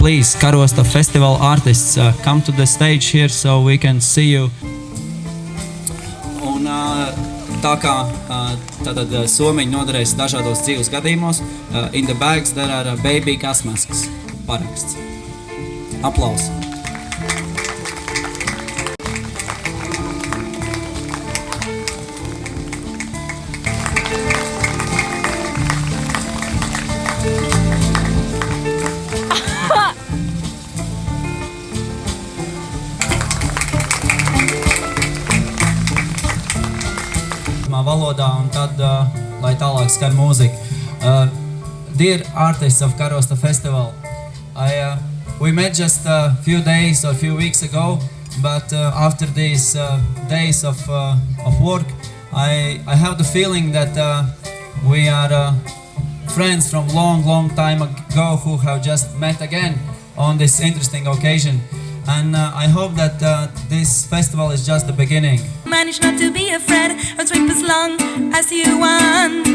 please, Karosta Festival artists, come to the stage here so we can see you. Un tā kā tātad somiņi noderēs dažādos dzīves gadījumos, in the bags there are baby gas masks. Paraksts. Aplausi. Valodā un tad, lai tālāk skan mūzika. Dear artists of Karosta Festival, we met just a few days or a few weeks ago, but after these days of work, I have the feeling that we are friends from long time ago who have just met again on this interesting occasion. And I hope that this festival is just the beginning. Manage not to be afraid or trip as long as you want.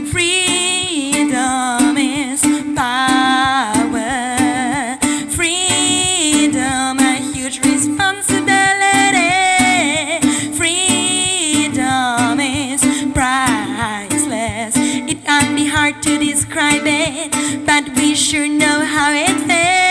Freedom is power. Freedom, a huge responsibility. Freedom is priceless. It can be hard to describe it, but we sure know how it feels.